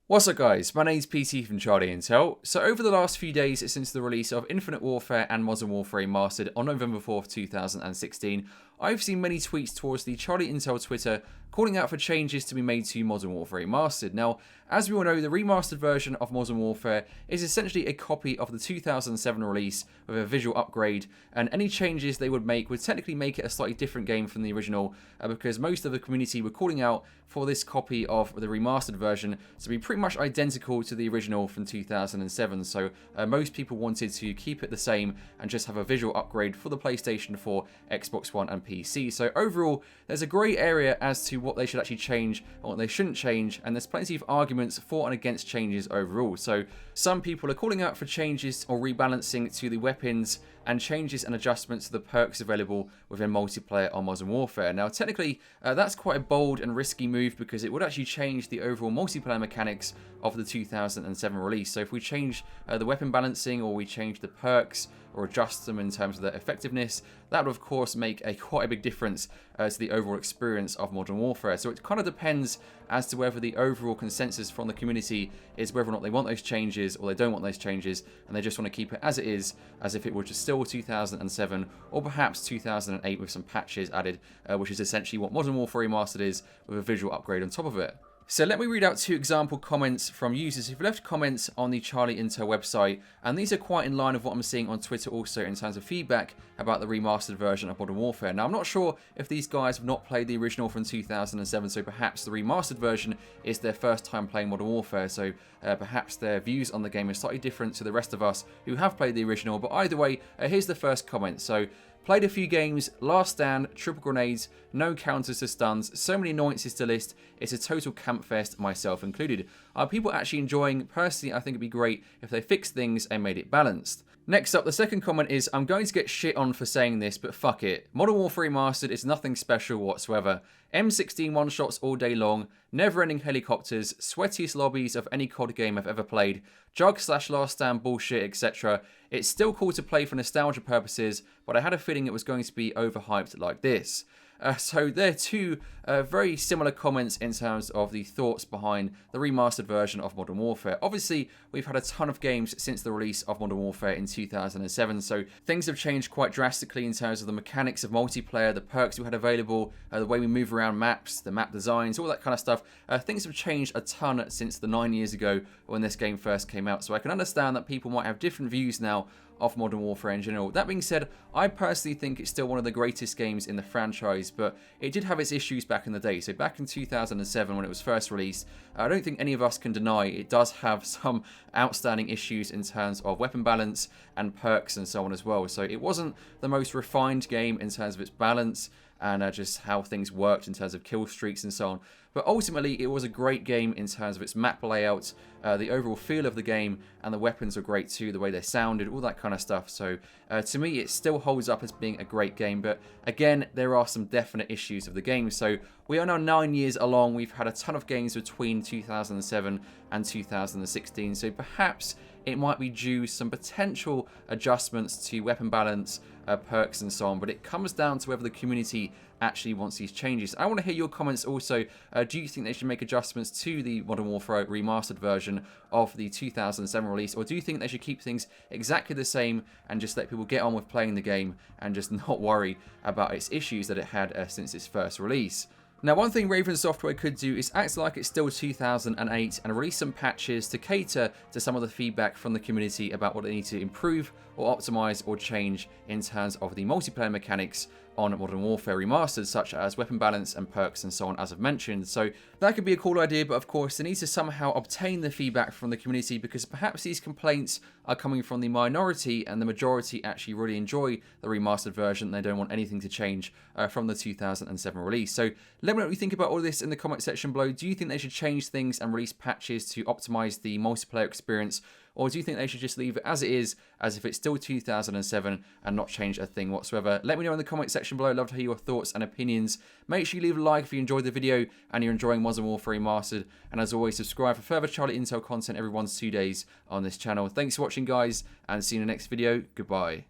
What's up guys, my name's Petey from Charlie Intel. So over the last few days since the release of Infinite Warfare and Modern Warfare Remastered on November 4th, 2016, I've seen many tweets towards the Charlie Intel Twitter calling out for changes to be made to Modern Warfare Remastered. Now, as we all know, the remastered version of Modern Warfare is essentially a copy of the 2007 release with a visual upgrade, and any changes they would make would technically make it a slightly different game from the original, because most of the community were calling out for this copy of the remastered version to be pretty much identical to the original from 2007. So most people wanted to keep it the same and just have a visual upgrade for the PlayStation 4, Xbox One and PC. So overall, there's a grey area as to what they should actually change and what they shouldn't change, and there's plenty of arguments for and against changes overall. So some people are calling out for changes or rebalancing to the weapons and changes and adjustments to the perks available within multiplayer on Modern Warfare. Now technically that's quite a bold and risky move, because it would actually change the overall multiplayer mechanics of the 2007 release. So if we change the weapon balancing, or we change the perks or adjust them in terms of their effectiveness, that would of course make quite a big difference to the overall experience of Modern Warfare. So it kind of depends as to whether the overall consensus from the community is whether or not they want those changes or they don't want those changes, and they just want to keep it as it is, as if it were just still 2007 or perhaps 2008 with some patches added, which is essentially what Modern Warfare Remastered is, with a visual upgrade on top of it. So let me read out two example comments from users who've left comments on the Charlie Intel website, and these are quite in line with what I'm seeing on Twitter also in terms of feedback about the remastered version of Modern Warfare. Now I'm not sure if these guys have not played the original from 2007, so perhaps the remastered version is their first time playing Modern Warfare, so perhaps their views on the game are slightly different to the rest of us who have played the original. But either way, here's the first comment. So, played a few games, last stand, triple grenades, no counters to stuns, so many annoyances to list, it's a total camp fest, myself included. Are people actually enjoying? Personally, I think it'd be great if they fixed things and made it balanced. Next up, the second comment is, I'm going to get shit on for saying this, but fuck it. Modern Warfare Remastered is nothing special whatsoever. M16 one-shots all day long, never-ending helicopters, sweatiest lobbies of any COD game I've ever played, jug/last stand bullshit, etc. It's still cool to play for nostalgia purposes, but I had a feeling it was going to be overhyped like this. So they're two very similar comments in terms of the thoughts behind the remastered version of Modern Warfare. Obviously, we've had a ton of games since the release of Modern Warfare in 2007, so things have changed quite drastically in terms of the mechanics of multiplayer, the perks we had available, the way we move around maps, the map designs, all that kind of stuff. Things have changed a ton since the 9 years ago when this game first came out, so I can understand that people might have different views now of Modern Warfare in general. That being said, I personally think it's still one of the greatest games in the franchise, but it did have its issues back in the day. So back in 2007 when it was first released, I don't think any of us can deny it does have some outstanding issues in terms of weapon balance and perks and so on as well. So it wasn't the most refined game in terms of its balance and just how things worked in terms of kill streaks and so on. But ultimately, it was a great game in terms of its map layout, the overall feel of the game, and the weapons were great too, the way they sounded, all that kind of stuff. So to me, it still holds up as being a great game. But again, there are some definite issues of the game. So we are now 9 years along. We've had a ton of games between 2007 and 2016. So perhaps it might be due some potential adjustments to weapon balance, perks and so on, but it comes down to whether the community actually wants these changes. I want to hear your comments also. Do you think they should make adjustments to the Modern Warfare Remastered version of the 2007 release, or do you think they should keep things exactly the same and just let people get on with playing the game and just not worry about its issues that it had since its first release? Now, one thing Raven Software could do is act like it's still 2008 and release some patches to cater to some of the feedback from the community about what they need to improve or optimize or change in terms of the multiplayer mechanics on Modern Warfare Remastered, such as weapon balance and perks and so on, as I've mentioned. So that could be a cool idea, but of course they need to somehow obtain the feedback from the community, because perhaps these complaints are coming from the minority and the majority actually really enjoy the remastered version. They don't want anything to change from the 2007 release. So let me know what you think about all this in the comment section below. Do you think they should change things and release patches to optimize the multiplayer experience? Or do you think they should just leave it as it is, as if it's still 2007 and not change a thing whatsoever? Let me know in the comment section below. I'd love to hear your thoughts and opinions. Make sure you leave a like if you enjoyed the video and you're enjoying Modern Warfare Remastered. And as always, subscribe for further Charlie Intel content every 1 to 2 days on this channel. Thanks for watching, guys, and see you in the next video. Goodbye.